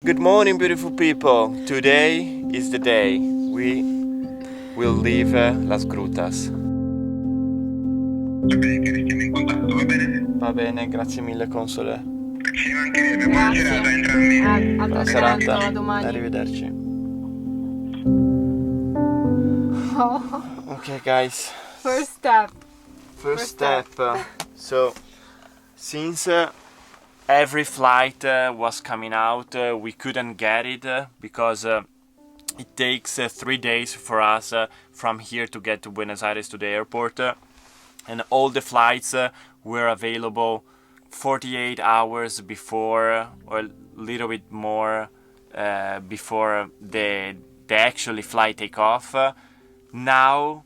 Good morning, beautiful people. Today is the day we will leave Las Grutas. Va bene, grazie mille console. Ci mancherebbe, buona giornata, entrambi. Buona serata, arrivederci. Okay guys, First step. first step. So, since every flight was coming out, we couldn't get it because it takes 3 days for us from here to get to Buenos Aires to the airport, and all the flights were available 48 hours before, or a little bit more before the actually flight take off. Now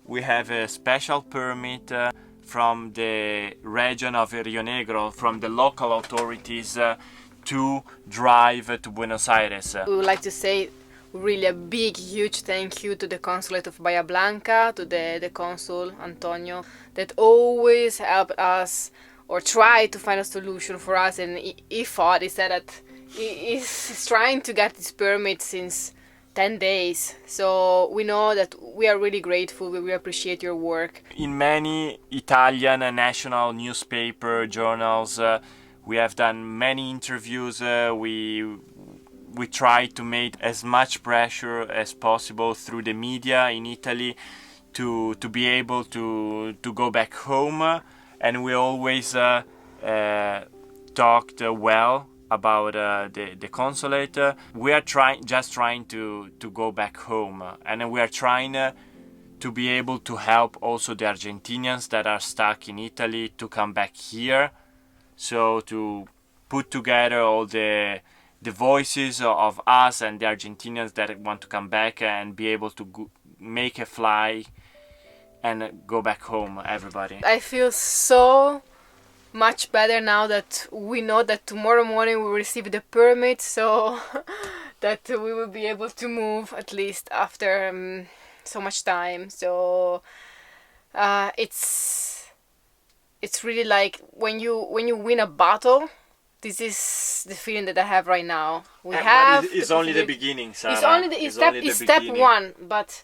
we have a special permit from the region of Rio Negro, from the local authorities, to drive to Buenos Aires. We would like to say really a big, huge thank you to the consulate of Bahia Blanca, to the consul Antonio, that always helped us or tried to find a solution for us. And he said that he's trying to get this permit since 10 days. So we know that we are really grateful. We appreciate your work. In many Italian national newspaper journals, we have done many interviews. We try to make as much pressure as possible through the media in Italy to be able to go back home, and we always talked well about the consulate. We are just trying to go back home, and we are trying to be able to help also the Argentinians that are stuck in Italy to come back here, so to put together all the voices of us and the Argentinians that want to come back and be able to make a fly and go back home, everybody. I feel so much better now that we know that tomorrow morning we will receive the permit, so that we will be able to move at least after so much time. So it's really like when you win a battle. This is the feeling that I have right now. It's only the beginning, Sara. It's step one, but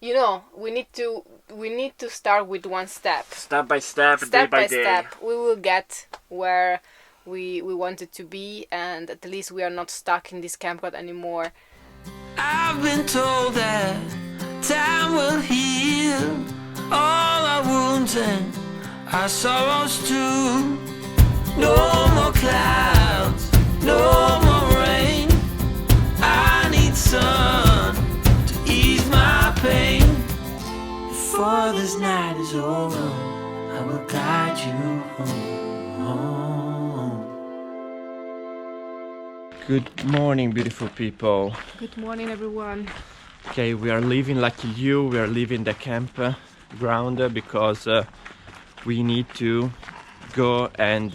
you know, we need to start with one step. Step by step, day by day. Step. We will get where we wanted to be, and at least we are not stuck in this campground anymore. I've been told that time will heal all our wounds and our sorrows too. No more clouds, no more rain. I need sun to ease my pain. Before this night is over, I will guide you home. Good morning, beautiful people. Good morning, everyone. Okay, we are leaving Lucky LeAw. We are leaving the campground because we need to go and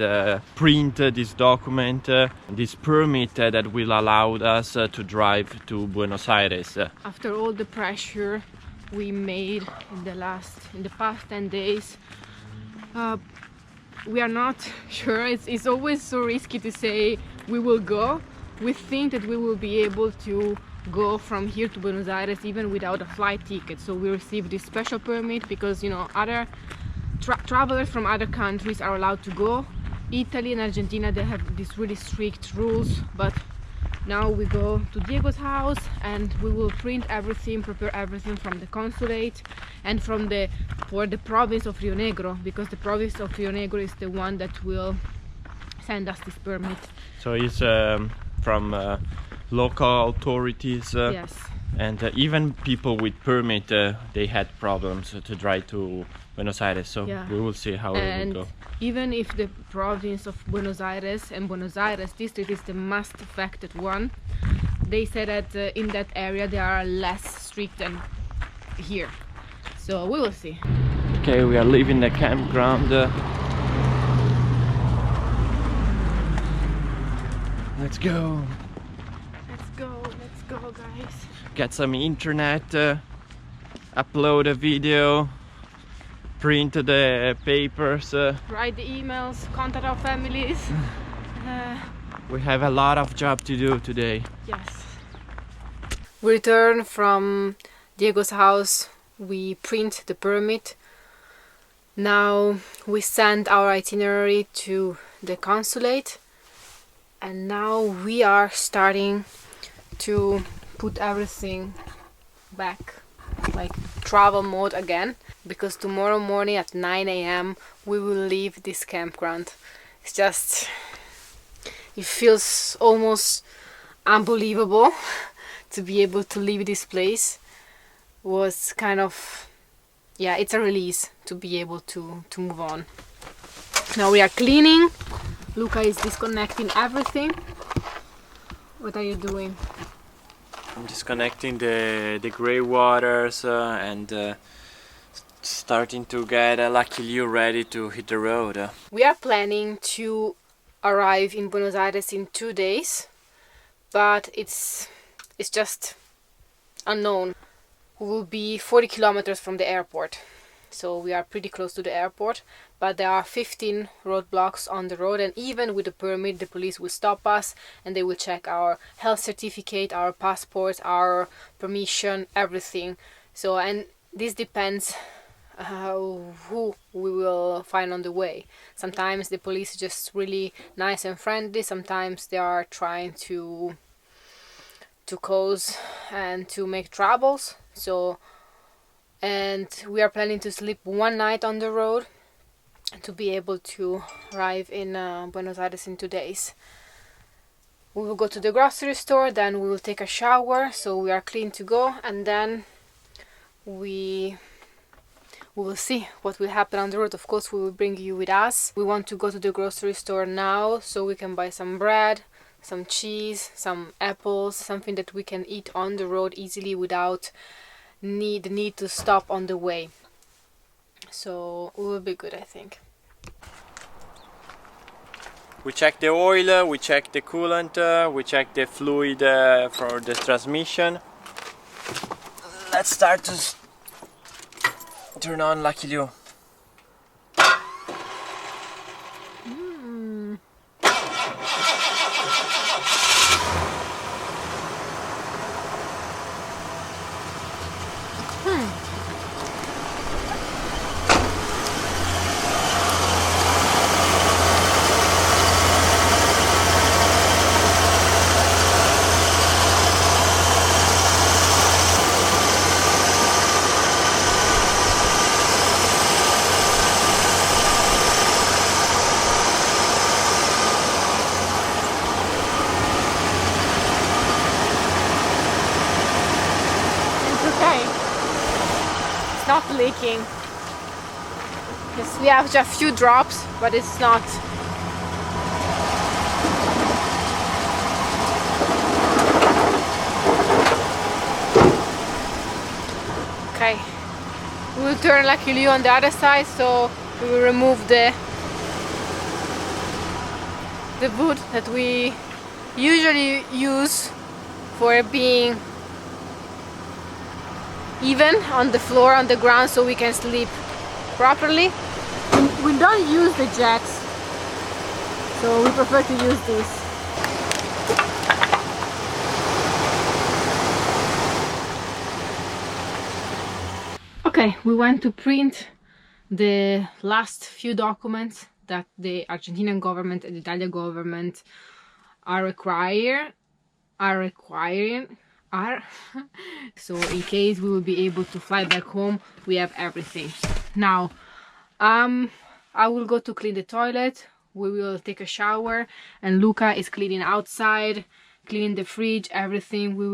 print this document, this permit that will allow us to drive to Buenos Aires. After all the pressure we made in the past 10 days, we are not sure. It's always so risky to say we will go. We think that we will be able to go from here to Buenos Aires even without a flight ticket. So we received this special permit because, you know, other travelers from other countries are allowed to go. Italy and Argentina, they have these really strict rules, but now we go to Diego's house and we will print everything, prepare everything from the consulate and for the province of Rio Negro, because the province of Rio Negro is the one that will send us this permit. So it's from local authorities. Yes. And even people with permit, they had problems to drive to Buenos Aires, so yeah. We will see how it will go. Even if the province of Buenos Aires and Buenos Aires district is the most affected one, they said that in that area they are less strict than here. So we will see. Okay, we are leaving the campground. Let's go. Let's go, guys. Get some internet, upload a video, print the papers, write the emails, contact our families. We have a lot of job to do today. Yes. We return from Diego's house. We print the permit. Now we send our itinerary to the consulate. And now we are starting to put everything back, like travel mode again. Because tomorrow morning at 9 a.m. we will leave this campground. It's just... it feels almost unbelievable to be able to leave this place. Was kind of, yeah, it's a release to be able to move on. Now we are cleaning. Luca is disconnecting everything. What are you doing? I'm disconnecting the grey waters and starting to get Lucky LeAw ready to hit the road. We are planning to arrive in Buenos Aires in 2 days, but it's just unknown. We will be 40 kilometers from the airport, so we are pretty close to the airport, but there are 15 roadblocks on the road, and even with the permit the police will stop us and they will check our health certificate, our passport, our permission, everything. So, and this depends who we will find on the way. Sometimes the police are just really nice and friendly, sometimes they are trying to cause and to make troubles. So, and we are planning to sleep 1 night on the road to be able to arrive in Buenos Aires in 2 days. We will go to the grocery store, then we will take a shower so we are clean to go, and then we will see what will happen on the road. Of course, we will bring you with us. We want to go to the grocery store now so we can buy some bread, some cheese, some apples, something that we can eat on the road easily without the need to stop on the way. So it will be good, I think. We check the oil, we check the coolant, we check the fluid for the transmission. Let's start to turn on Lucky LeAw. Not leaking. Yes, we have just a few drops, but it's not. Okay, we will turn Lucky LeAw on the other side, so we will remove the wood that we usually use for being even on the floor, on the ground, so we can sleep properly. We don't use the jacks, so we prefer to use this. Okay, we went to print the last few documents that the Argentinian government and the Italian government are requiring. So in case we will be able to fly back home, we have everything. Now I will go to clean the toilet, we will take a shower, and Luca is cleaning outside, cleaning the fridge, everything. We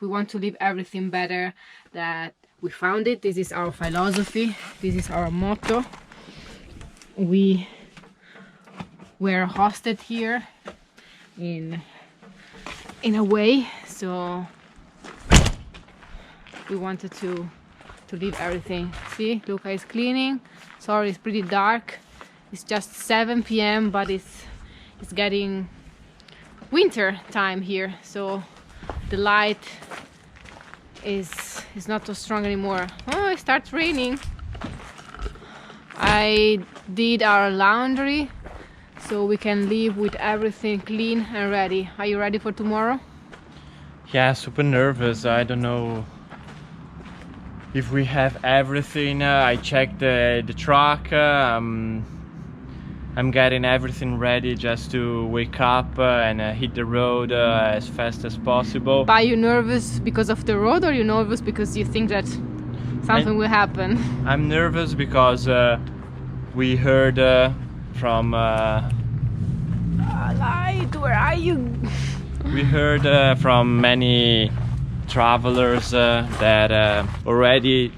want to leave everything better that we found it. This is our philosophy, this is our motto. We were hosted here in a way, so we wanted to leave everything. See, Luca is cleaning. Sorry, it's pretty dark. It's just 7 p.m. but it's getting winter time here, so the light is not so strong anymore. Oh, it starts raining. I did our laundry, so we can leave with everything clean and ready. Are you ready for tomorrow? Yeah, super nervous. I don't know if we have everything. I checked the truck. I'm getting everything ready just to wake up and hit the road as fast as possible. Are you nervous because of the road, or are you nervous because you think that something will happen? I'm nervous because we heard from... Light, where are you? We heard from many travelers that already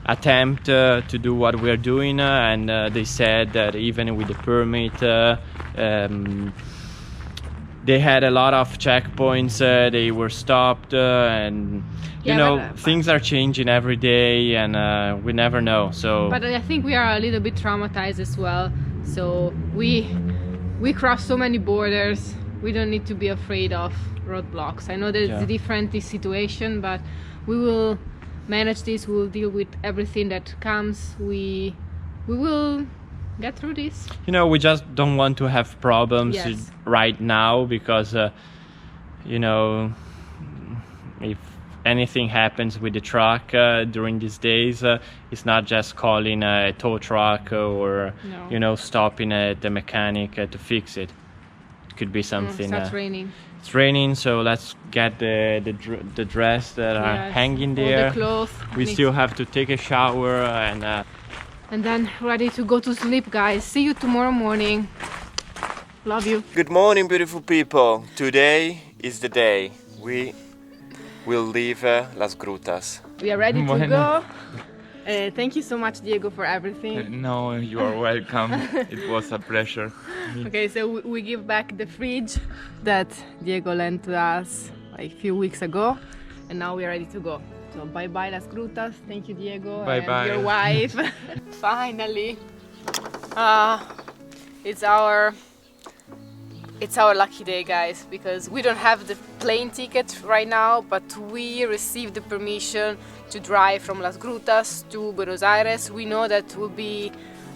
attempt to do what we're doing, and they said that even with the permit they had a lot of checkpoints, they were stopped, and you know, things are changing every day, and we never know. So but I think we are a little bit traumatized as well, so we cross so many borders. We don't need to be afraid of roadblocks. I know that it's a different situation, but we will manage this. We will deal with everything that comes. We will get through this. You know, we just don't want to have problems right now, because you know, if anything happens with the truck during these days, it's not just calling a tow truck or you know, stopping at the mechanic to fix it. It could be something. It's raining. It's raining, so let's get the dress that are hanging there. All the clothes. We still have to take a shower and then ready to go to sleep, guys. See you tomorrow morning. Love you. Good morning, beautiful people. Today is the day we will leave Las Grutas. We are ready to go. Thank you so much, Diego, for everything. No, you are welcome. It was a pleasure. Okay, so we give back the fridge that Diego lent to us like a few weeks ago, and now we are ready to go. So bye bye Las Grutas. Thank you, Diego, bye and bye. Your wife. Finally, it's our lucky day, guys, because we don't have the plane ticket right now, but we received the permission to drive from Las Grutas to Buenos Aires. We know that will be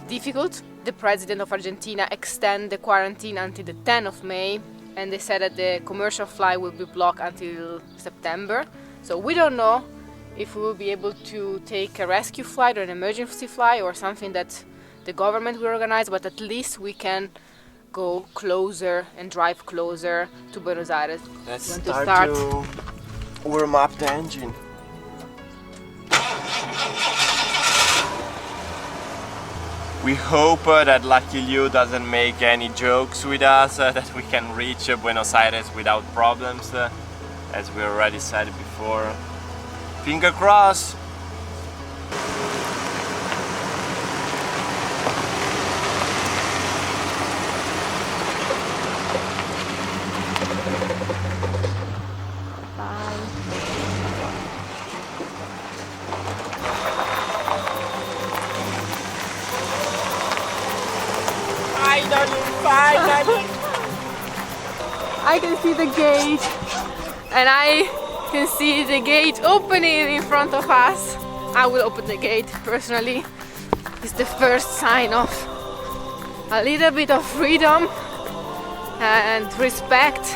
difficult. The president of Argentina extended the quarantine until the 10th of May, and they said that the commercial flight will be blocked until September. So we don't know if we will be able to take a rescue flight or an emergency flight or something that the government will organize, but at least we can go closer and drive closer to Buenos Aires. Let's start to warm up the engine. We hope that Lucky LeAw doesn't make any jokes with us, that we can reach Buenos Aires without problems, as we already said before. Finger crossed! Finally! I can see the gate, and I can see the gate opening in front of us. I will open the gate personally. It's the first sign of a little bit of freedom and respect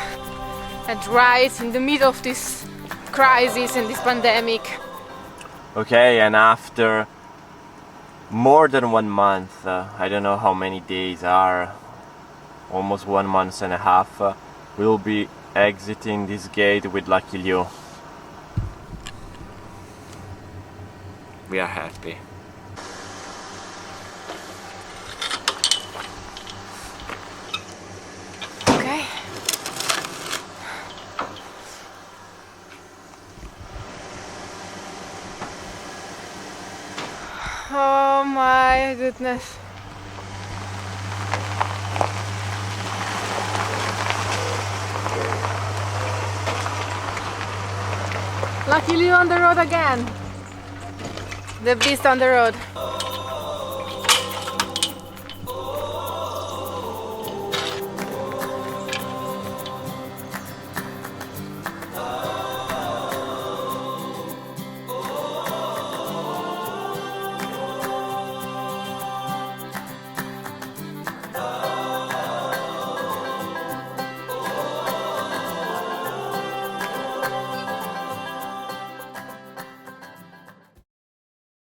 and rights in the middle of this crisis and this pandemic. Okay, and after more than 1 month, I don't know how many days are, almost 1 month and a half, we'll be exiting this gate with Lucky LeAw. We are happy. Okay. Oh my goodness. Lucky LeAw on the road again. The beast on the road.